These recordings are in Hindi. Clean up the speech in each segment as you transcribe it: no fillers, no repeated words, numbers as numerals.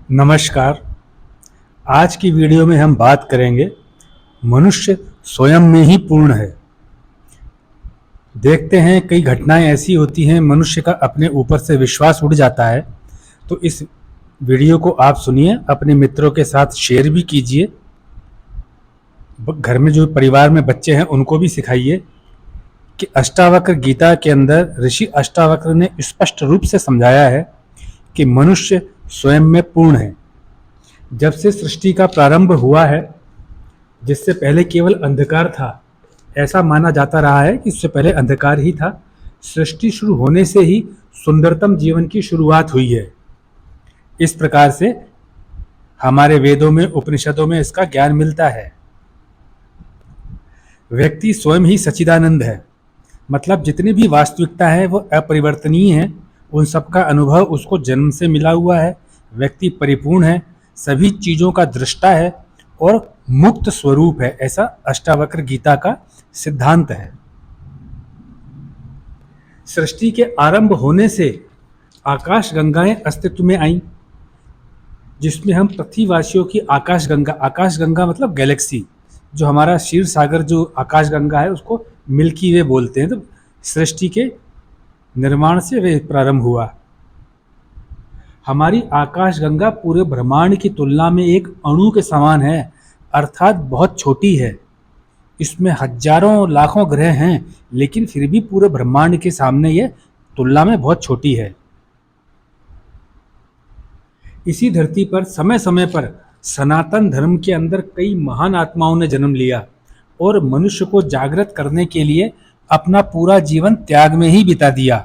नमस्कार। आज की वीडियो में हम बात करेंगे मनुष्य स्वयं में ही पूर्ण है। देखते हैं कई घटनाएं ऐसी होती हैं मनुष्य का अपने ऊपर से विश्वास उड़ जाता है। तो इस वीडियो को आप सुनिए, अपने मित्रों के साथ शेयर भी कीजिए। घर में जो परिवार में बच्चे हैं उनको भी सिखाइए कि अष्टावक्र गीता के अंदर ऋषि अष्टावक्र ने स्पष्ट रूप से समझाया है कि मनुष्य स्वयं में पूर्ण है। जब से सृष्टि का प्रारंभ हुआ है, जिससे पहले केवल अंधकार था, ऐसा माना जाता रहा है कि इससे पहले अंधकार ही था। सृष्टि शुरू होने से ही सुंदरतम जीवन की शुरुआत हुई है। इस प्रकार से हमारे वेदों में, उपनिषदों में इसका ज्ञान मिलता है। व्यक्ति स्वयं ही सच्चिदानंद है, मतलब जितनी भी वास्तविकता है वो अपरिवर्तनीय है। उन सबका अनुभव उसको जन्म से मिला हुआ है। व्यक्ति परिपूर्ण है, सभी चीज़ों का दृष्टा है और मुक्त स्वरूप है, ऐसा अष्टावक्र गीता का सिद्धांत है। सृष्टि के आरंभ होने से आकाश गंगाएं अस्तित्व में आईं, जिसमें हम पृथ्वीवासियों की आकाश गंगा मतलब गैलेक्सी, जो हमारा क्षीर सागर जो आकाश गंगा है उसको मिल्की वे बोलते हैं। तो सृष्टि के निर्माण से वे प्रारंभ हुआ। हमारी आकाश गंगा पूरे ब्रह्मांड की तुलना में एक अणु के समान है, अर्थात बहुत छोटी है। इसमें हजारों लाखों ग्रह हैं, लेकिन फिर भी पूरे ब्रह्मांड के सामने ये तुलना में बहुत छोटी है। इसी धरती पर समय समय पर सनातन धर्म के अंदर कई महान आत्माओं ने जन्म लिया और मनुष्य को जागृत करने के लिए अपना पूरा जीवन त्याग में ही बिता दिया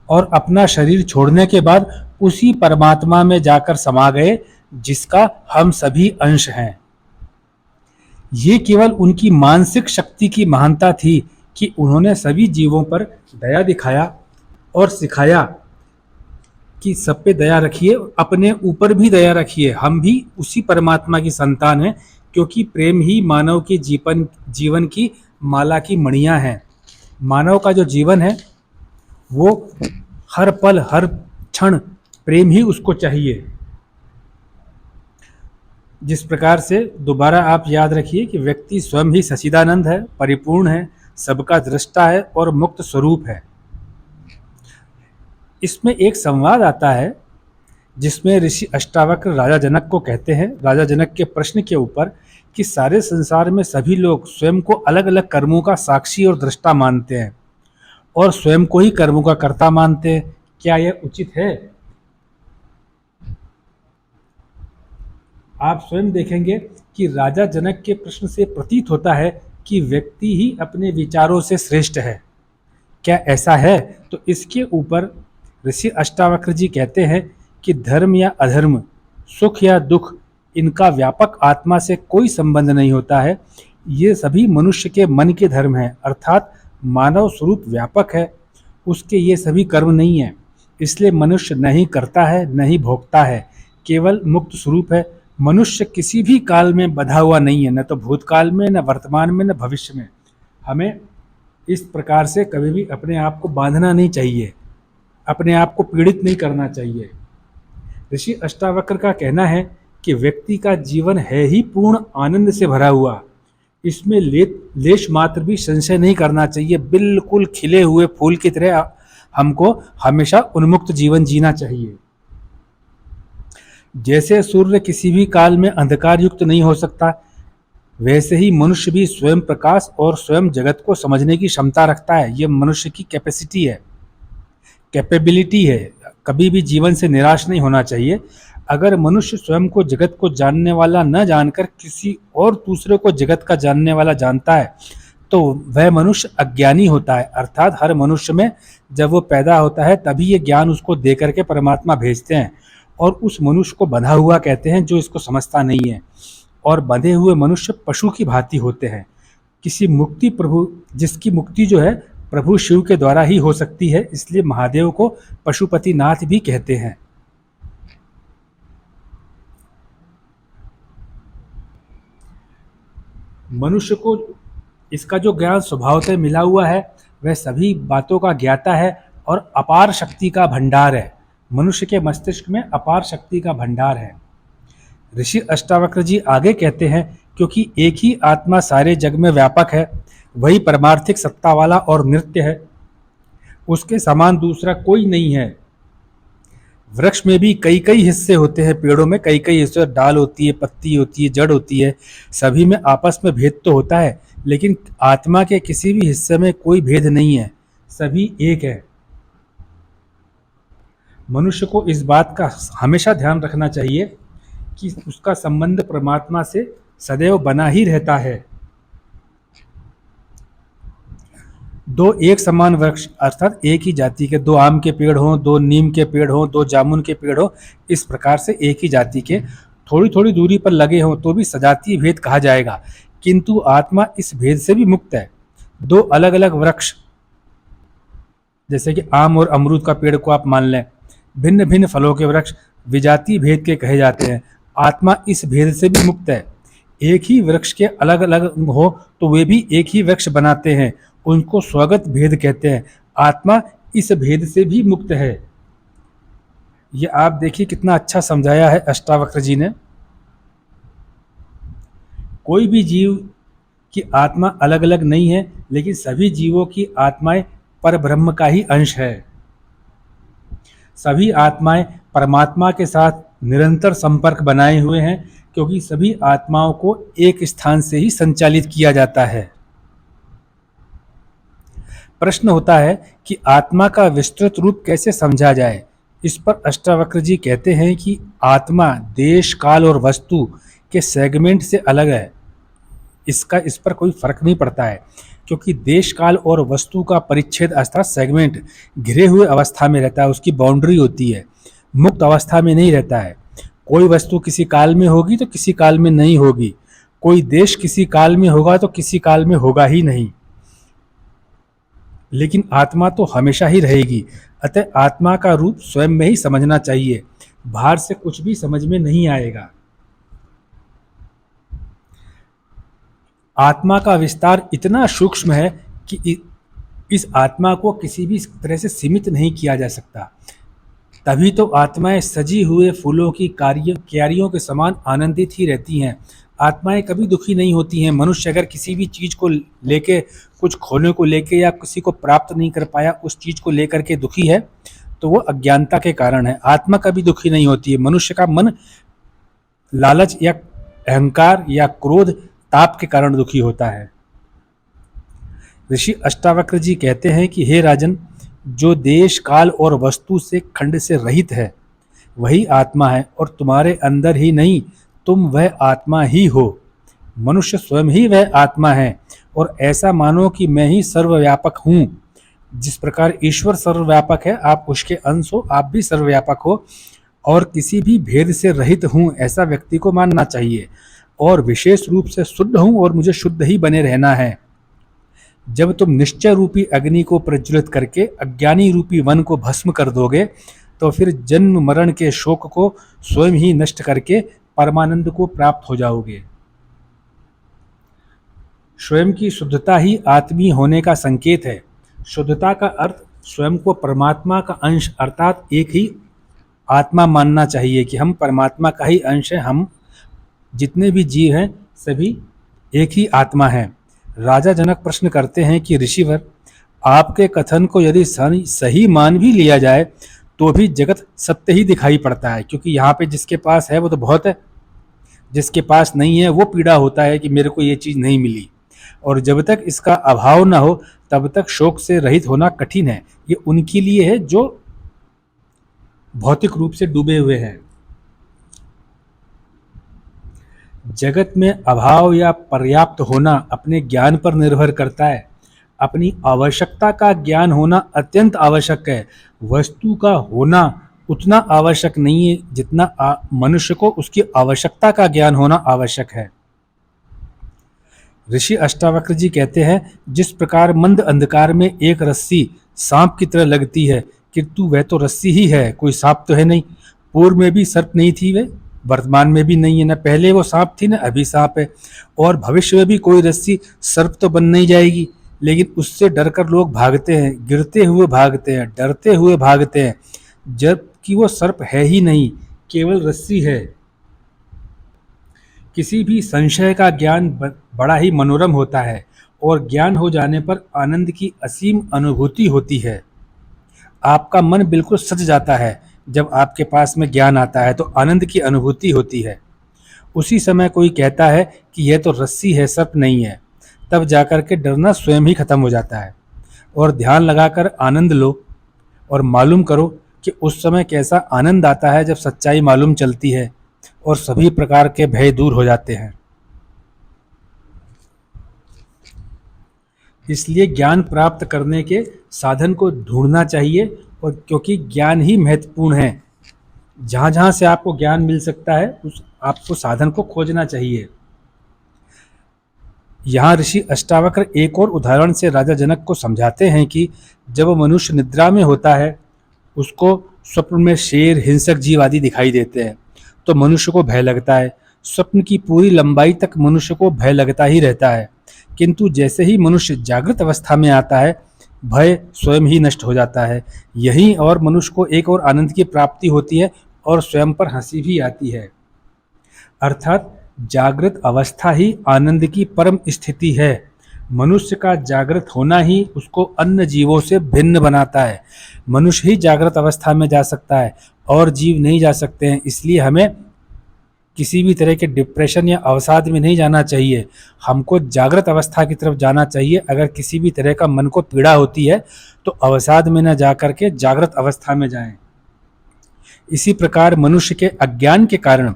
और अपना शरीर छोड़ने के बाद उसी परमात्मा में जाकर समा गए, जिसका हम सभी अंश हैं। ये केवल उनकी मानसिक शक्ति की महानता थी कि उन्होंने सभी जीवों पर दया दिखाया और सिखाया कि सब पे दया रखिए, अपने ऊपर भी दया रखिए। हम भी उसी परमात्मा की संतान हैं, क्योंकि प्रेम ही मानव के जीवन की माला की मणियां हैं। मानव का जो जीवन है वो हर पल हर क्षण प्रेम ही उसको चाहिए। जिस प्रकार से दोबारा आप याद रखिए कि व्यक्ति स्वयं ही सच्चिदानंद है, परिपूर्ण है, सबका दृष्टा है और मुक्त स्वरूप है। इसमें एक संवाद आता है जिसमें ऋषि अष्टावक्र राजा जनक को कहते हैं, राजा जनक के प्रश्न के ऊपर, कि सारे संसार में सभी लोग स्वयं को अलग अलग कर्मों का साक्षी और दृष्टा मानते हैं और स्वयं को ही कर्मों का कर्ता मानते हैं। क्या यह उचित है? आप स्वयं देखेंगे कि राजा जनक के प्रश्न से प्रतीत होता है कि व्यक्ति ही अपने विचारों से श्रेष्ठ है। क्या ऐसा है? तो इसके ऊपर ऋषि अष्टावक्र जी कहते हैं कि धर्म या अधर्म, सुख या दुख, इनका व्यापक आत्मा से कोई संबंध नहीं होता है। ये सभी मनुष्य के मन के धर्म हैं, अर्थात मानव स्वरूप व्यापक है, उसके ये सभी कर्म नहीं है। इसलिए मनुष्य नहीं करता है, नहीं भोगता है, केवल मुक्त स्वरूप है। मनुष्य किसी भी काल में बंधा हुआ नहीं है, न तो भूतकाल में, न वर्तमान में, न भविष्य में। हमें इस प्रकार से कभी भी अपने आप को बांधना नहीं चाहिए, अपने आप को पीड़ित नहीं करना चाहिए। ऋषि अष्टावक्र का कहना है कि व्यक्ति का जीवन है ही पूर्ण आनंद से भरा हुआ, इसमें लेश मात्र भी संशय नहीं करना चाहिए। बिल्कुल खिले हुए फूल की तरह हमको हमेशा उन्मुक्त जीवन जीना चाहिए। जैसे सूर्य किसी भी काल में अंधकार युक्त नहीं हो सकता, वैसे ही मनुष्य भी स्वयं प्रकाश और स्वयं जगत को समझने की क्षमता रखता है। ये मनुष्य की कैपेसिटी है, कैपेबिलिटी है। कभी भी जीवन से निराश नहीं होना चाहिए। अगर मनुष्य स्वयं को जगत को जानने वाला न जानकर किसी और दूसरे को जगत का जानने वाला जानता है, तो वह मनुष्य अज्ञानी होता है। अर्थात हर मनुष्य में जब वो पैदा होता है तभी ये ज्ञान उसको दे करके परमात्मा भेजते हैं, और उस मनुष्य को बंधा हुआ कहते हैं जो इसको समझता नहीं है। और बंधे हुए मनुष्य पशु की भांति होते हैं। जिसकी मुक्ति जो है प्रभु शिव के द्वारा ही हो सकती है, इसलिए महादेव को पशुपतिनाथ भी कहते हैं। मनुष्य को इसका जो ज्ञान स्वभावतः मिला हुआ है, वह सभी बातों का ज्ञाता है और अपार शक्ति का भंडार है। मनुष्य के मस्तिष्क में अपार शक्ति का भंडार है। ऋषि अष्टावक्र जी आगे कहते हैं, क्योंकि एक ही आत्मा सारे जग में व्यापक है, वही परमार्थिक सत्ता वाला और नित्य है, उसके समान दूसरा कोई नहीं है। वृक्ष में भी कई कई हिस्से होते हैं, पेड़ों में कई कई हिस्से, डाल होती है, पत्ती होती है, जड़ होती है, सभी में आपस में भेद तो होता है, लेकिन आत्मा के किसी भी हिस्से में कोई भेद नहीं है, सभी एक है। मनुष्य को इस बात का हमेशा ध्यान रखना चाहिए कि उसका संबंध परमात्मा से सदैव बना ही रहता है। दो एक समान वृक्ष अर्थात एक ही जाति के, दो आम के पेड़ हों, दो नीम के पेड़ हों, दो जामुन के पेड़ हों, इस प्रकार से एक ही जाति के थोड़ी थोड़ी दूरी पर लगे हों तो भी सजातीय भेद कहा जाएगा, किंतु आत्मा इस भेद से भी मुक्त है। दो अलग अलग वृक्ष जैसे कि आम और अमरूद का पेड़ को आप मान लें, भिन्न भिन्न फलों के वृक्ष विजातीय भेद के कहे जाते हैं। आत्मा इस भेद से भी मुक्त है। एक ही वृक्ष के अलग अलग हो तो वे भी एक ही वृक्ष बनाते हैं, उनको स्वगत भेद कहते हैं। आत्मा इस भेद से भी मुक्त है। ये आप देखिए कितना अच्छा समझाया है अष्टावक्र जी ने। कोई भी जीव की आत्मा अलग अलग नहीं है, लेकिन सभी जीवों की आत्माएं परब्रह्म का ही अंश है। सभी आत्माएं परमात्मा के साथ निरंतर संपर्क बनाए हुए हैं, क्योंकि सभी आत्माओं को एक स्थान से ही संचालित किया जाता है। प्रश्न होता है कि आत्मा का विस्तृत रूप कैसे समझा जाए। इस पर अष्टावक्र जी कहते हैं कि आत्मा देश, काल और वस्तु के सेगमेंट से अलग है। इस पर कोई फर्क नहीं पड़ता है, क्योंकि देश, काल और वस्तु का परिच्छेद अर्थात सेगमेंट घिरे हुए अवस्था में रहता है, उसकी बाउंड्री होती है, मुक्त अवस्था में नहीं रहता है। कोई वस्तु किसी काल में होगी तो किसी काल में नहीं होगी, कोई देश किसी काल में होगा तो किसी काल में होगा ही नहीं, लेकिन आत्मा तो हमेशा ही रहेगी। अतः आत्मा का रूप स्वयं में ही समझना चाहिए, बाहर से कुछ भी समझ में नहीं आएगा। आत्मा का विस्तार इतना सूक्ष्म है कि इस आत्मा को किसी भी तरह से सीमित नहीं किया जा सकता। तभी तो आत्माएं सजी हुए फूलों की क्यारियों के समान आनंदित ही रहती हैं। आत्माएं कभी दुखी नहीं होती हैं। मनुष्य अगर किसी भी चीज़ को लेके, कुछ खोने को लेके या किसी को प्राप्त नहीं कर पाया उस चीज़ को लेकर के दुखी है, तो वो अज्ञानता के कारण है। आत्मा कभी दुखी नहीं होती है। मनुष्य का मन लालच या अहंकार या क्रोध, ताप के कारण दुखी होता है। ऋषि अष्टावक्र जी कहते हैं कि हे राजन, जो देश, काल और वस्तु से खंड से रहित है वही आत्मा है, और तुम्हारे अंदर ही नहीं, तुम वह आत्मा ही हो। मनुष्य स्वयं ही वह आत्मा है, और ऐसा मानो कि मैं ही सर्वव्यापक हूँ। जिस प्रकार ईश्वर सर्वव्यापक है, आप उसके अंश हो, आप भी सर्वव्यापक हो, और किसी भी भेद से रहित हूँ, ऐसा व्यक्ति को मानना चाहिए। और विशेष रूप से शुद्ध हूँ और मुझे शुद्ध ही बने रहना है। जब तुम निश्चय रूपी अग्नि को प्रज्वलित करके अज्ञानी रूपी वन को भस्म कर दोगे, तो फिर जन्म मरण के शोक को स्वयं ही नष्ट करके परमानंद को प्राप्त हो जाओगे। स्वयं की शुद्धता ही आत्मीय होने का संकेत है। शुद्धता का अर्थ स्वयं को परमात्मा का अंश अर्थात एक ही आत्मा मानना चाहिए कि हम परमात्मा का ही अंश है। हम जितने भी जीव हैं सभी एक ही आत्मा है। राजा जनक प्रश्न करते हैं कि ऋषिवर, आपके कथन को यदि सही मान भी लिया जाए तो भी जगत सत्य ही दिखाई पड़ता है, क्योंकि यहाँ पे जिसके पास है वो तो बहुत है, जिसके पास नहीं है वो पीड़ा होता है कि मेरे को ये चीज़ नहीं मिली। और जब तक इसका अभाव ना हो तब तक शोक से रहित होना कठिन है। ये उनके लिए है जो भौतिक रूप से डूबे हुए हैं। जगत में अभाव या पर्याप्त होना अपने ज्ञान पर निर्भर करता है। अपनी आवश्यकता का ज्ञान होना अत्यंत आवश्यक है। वस्तु का होना उतना आवश्यक नहीं है जितना मनुष्य को उसकी आवश्यकता का ज्ञान होना आवश्यक है। ऋषि अष्टावक्र जी कहते हैं, जिस प्रकार मंद अंधकार में एक रस्सी सांप की तरह लगती है, किंतु वह तो रस्सी ही है, कोई सांप तो है नहीं। पूर्व में भी सर्प नहीं थी, वे वर्तमान में भी नहीं है, न पहले वो सांप थी न अभी सांप है, और भविष्य में भी कोई रस्सी सर्प तो बन नहीं जाएगी। लेकिन उससे डरकर लोग भागते हैं, गिरते हुए भागते हैं, डरते हुए भागते हैं, जबकि कि वो सर्प है ही नहीं, केवल रस्सी है। किसी भी संशय का ज्ञान बड़ा ही मनोरम होता है और ज्ञान हो जाने पर आनंद की असीम अनुभूति होती है। आपका मन बिल्कुल सज जाता है। जब आपके पास में ज्ञान आता है तो आनंद की अनुभूति होती है। उसी समय कोई कहता है कि यह तो रस्सी है, सर्प नहीं है। तब जाकर के डरना स्वयं ही खत्म हो जाता है और ध्यान लगाकर आनंद लो और मालूम करो कि उस समय कैसा आनंद आता है जब सच्चाई मालूम चलती है और सभी प्रकार के भय दूर हो जाते हैं। इसलिए ज्ञान प्राप्त करने के साधन को ढूंढना चाहिए, और क्योंकि ज्ञान ही महत्वपूर्ण है। जहाँ जहाँ से आपको ज्ञान मिल सकता है उस आपको साधन को खोजना चाहिए। यहाँ ऋषि अष्टावक्र एक और उदाहरण से राजा जनक को समझाते हैं कि जब मनुष्य निद्रा में होता है, उसको स्वप्न में शेर, हिंसक जीव आदि दिखाई देते हैं तो मनुष्य को भय लगता है। स्वप्न की पूरी लंबाई तक मनुष्य को भय लगता ही रहता है, किंतु जैसे ही मनुष्य जागृत अवस्था में आता है, भय स्वयं ही नष्ट हो जाता है। यहीं और मनुष्य को एक और आनंद की प्राप्ति होती है और स्वयं पर हंसी भी आती है। अर्थात जागृत अवस्था ही आनंद की परम स्थिति है। मनुष्य का जागृत होना ही उसको अन्य जीवों से भिन्न बनाता है। मनुष्य ही जागृत अवस्था में जा सकता है और जीव नहीं जा सकते हैं। इसलिए हमें किसी भी तरह के डिप्रेशन या अवसाद में नहीं जाना चाहिए, हमको जागृत अवस्था की तरफ जाना चाहिए। अगर किसी भी तरह का मन को पीड़ा होती है तो अवसाद में न जा करके जागृत अवस्था में जाएं। इसी प्रकार मनुष्य के अज्ञान के कारण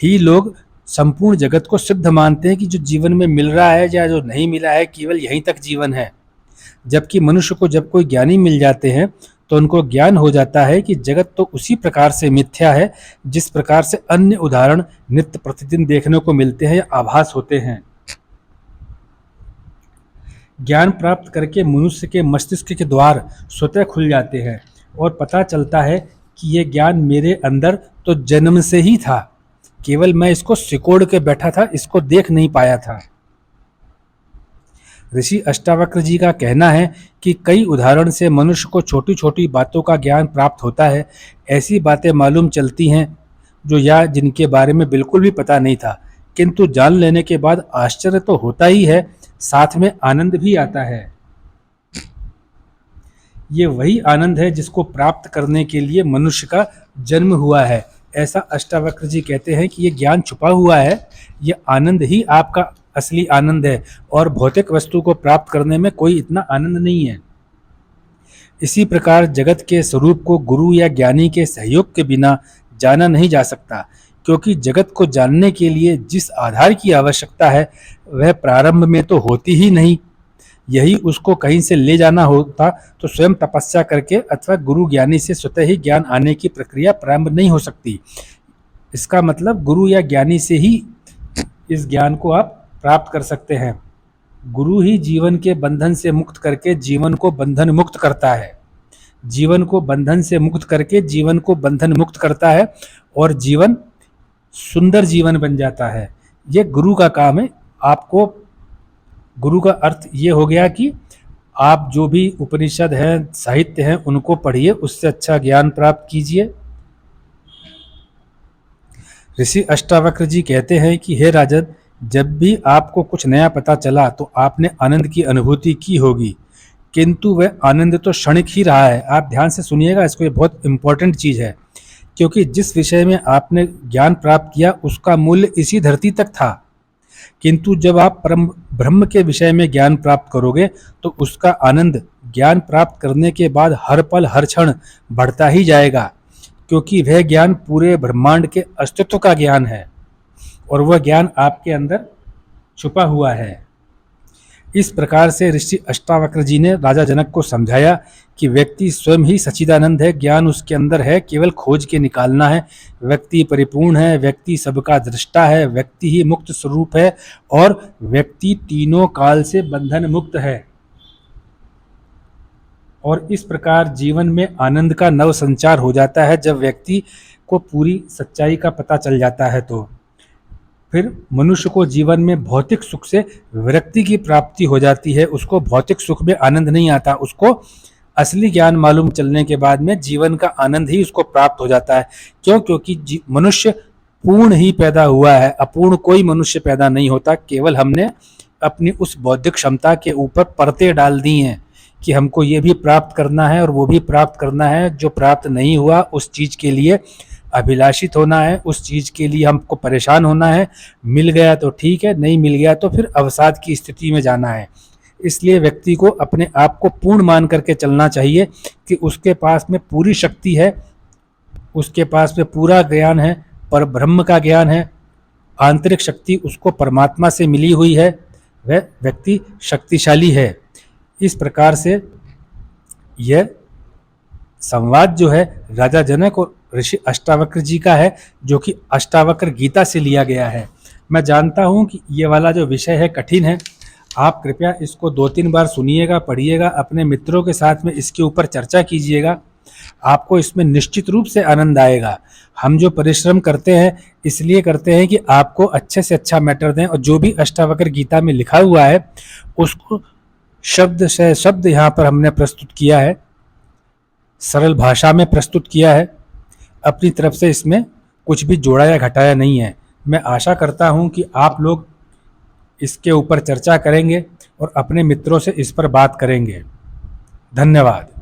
ही लोग संपूर्ण जगत को सिद्ध मानते हैं कि जो जीवन में मिल रहा है या जो नहीं मिला है, केवल यहीं तक जीवन है। जबकि मनुष्य को जब कोई ज्ञानी मिल जाते हैं तो उनको ज्ञान हो जाता है कि जगत तो उसी प्रकार से मिथ्या है जिस प्रकार से अन्य उदाहरण नित्य प्रतिदिन देखने को मिलते हैं या आभास होते हैं। ज्ञान प्राप्त करके मनुष्य के मस्तिष्क के द्वार स्वतः खुल जाते हैं और पता चलता है कि यह ज्ञान मेरे अंदर तो जन्म से ही था, केवल मैं इसको सिकोड़ के बैठा था, इसको देख नहीं पाया था। ऋषि अष्टावक्र जी का कहना है कि कई उदाहरण से मनुष्य को छोटी छोटी बातों का ज्ञान प्राप्त होता है। ऐसी बातें मालूम चलती हैं जो या जिनके बारे में बिल्कुल भी पता नहीं था, किंतु जान लेने के बाद आश्चर्य तो होता ही है, साथ में आनंद भी आता है। ये वही आनंद है जिसको प्राप्त करने के लिए मनुष्य का जन्म हुआ है। ऐसा अष्टावक्र जी कहते हैं कि ये ज्ञान छुपा हुआ है, ये आनंद ही आपका असली आनंद है और भौतिक वस्तु को प्राप्त करने में कोई इतना आनंद नहीं है। इसी प्रकार जगत के स्वरूप को गुरु या ज्ञानी के सहयोग के बिना जाना नहीं जा सकता, क्योंकि जगत को जानने के लिए जिस आधार की आवश्यकता है वह प्रारंभ में तो होती ही नहीं। यही उसको कहीं से ले जाना होता तो स्वयं तपस्या करके अथवा गुरु ज्ञानी से स्वतः ही ज्ञान आने की प्रक्रिया प्रारंभ नहीं हो सकती। इसका मतलब गुरु या ज्ञानी से ही इस ज्ञान को आप प्राप्त कर सकते हैं। गुरु ही जीवन के बंधन से मुक्त करके जीवन को बंधन मुक्त करता है, जीवन को बंधन से मुक्त करके जीवन को बंधन मुक्त करता है और जीवन सुंदर जीवन बन जाता है। ये गुरु का काम है। आपको गुरु का अर्थ ये हो गया कि आप जो भी उपनिषद हैं, साहित्य हैं, उनको पढ़िए, उससे अच्छा ज्ञान प्राप्त कीजिए। ऋषि अष्टावक्र जी कहते हैं कि हे राजन, जब भी आपको कुछ नया पता चला तो आपने आनंद की अनुभूति की होगी, किंतु वह आनंद तो क्षणिक ही रहा है। आप ध्यान से सुनिएगा, इसको, ये बहुत इंपॉर्टेंट चीज़ है, क्योंकि जिस विषय में आपने ज्ञान प्राप्त किया उसका मूल्य इसी धरती तक था, किंतु जब आप परम ब्रह्म के विषय में ज्ञान प्राप्त करोगे तो उसका आनंद ज्ञान प्राप्त करने के बाद हर पल हर क्षण बढ़ता ही जाएगा, क्योंकि वह ज्ञान पूरे ब्रह्मांड के अस्तित्व का ज्ञान है और वह ज्ञान आपके अंदर छुपा हुआ है। इस प्रकार से ऋषि अष्टावक्र जी ने राजा जनक को समझाया कि व्यक्ति स्वयं ही सच्चिदानंद है, ज्ञान उसके अंदर है, केवल खोज के निकालना है। व्यक्ति परिपूर्ण है, व्यक्ति सबका दृष्टा है, व्यक्ति ही मुक्त स्वरूप है और व्यक्ति तीनों काल से बंधन मुक्त है। और इस प्रकार जीवन में आनंद का नव संचार हो जाता है जब व्यक्ति को पूरी सच्चाई का पता चल जाता है। तो फिर मनुष्य को जीवन में भौतिक सुख से विरक्ति की प्राप्ति हो जाती है। उसको भौतिक सुख में आनंद नहीं आता, उसको असली ज्ञान मालूम चलने के बाद में जीवन का आनंद ही उसको प्राप्त हो जाता है। क्यों? क्योंकि मनुष्य पूर्ण ही पैदा हुआ है, अपूर्ण कोई मनुष्य पैदा नहीं होता। केवल हमने अपनी उस बौद्धिक क्षमता के ऊपर परतें डाल दी हैं कि हमको ये भी प्राप्त करना है और वो भी प्राप्त करना है। जो प्राप्त नहीं हुआ उस चीज़ के लिए अभिलाषित होना है, उस चीज़ के लिए हमको परेशान होना है। मिल गया तो ठीक है, नहीं मिल गया तो फिर अवसाद की स्थिति में जाना है। इसलिए व्यक्ति को अपने आप को पूर्ण मान करके चलना चाहिए कि उसके पास में पूरी शक्ति है, उसके पास में पूरा ज्ञान है, पर ब्रह्म का ज्ञान है, आंतरिक शक्ति उसको परमात्मा से मिली हुई है, वह व्यक्ति शक्तिशाली है। इस प्रकार से यह संवाद जो है राजा जनक और ऋषि अष्टावक्र जी का है, जो कि अष्टावक्र गीता से लिया गया है। मैं जानता हूँ कि ये वाला जो विषय है कठिन है। आप कृपया इसको 2-3 बार सुनिएगा, पढ़िएगा, अपने मित्रों के साथ में इसके ऊपर चर्चा कीजिएगा। आपको इसमें निश्चित रूप से आनंद आएगा। हम जो परिश्रम करते हैं इसलिए करते हैं कि आपको अच्छे से अच्छा मैटर दें, और जो भी अष्टावक्र गीता में लिखा हुआ है उसको शब्द से शब्द यहाँ पर हमने प्रस्तुत किया है, सरल भाषा में प्रस्तुत किया है। अपनी तरफ से इसमें कुछ भी जोड़ा या घटाया नहीं है। मैं आशा करता हूँ कि आप लोग इसके ऊपर चर्चा करेंगे और अपने मित्रों से इस पर बात करेंगे। धन्यवाद।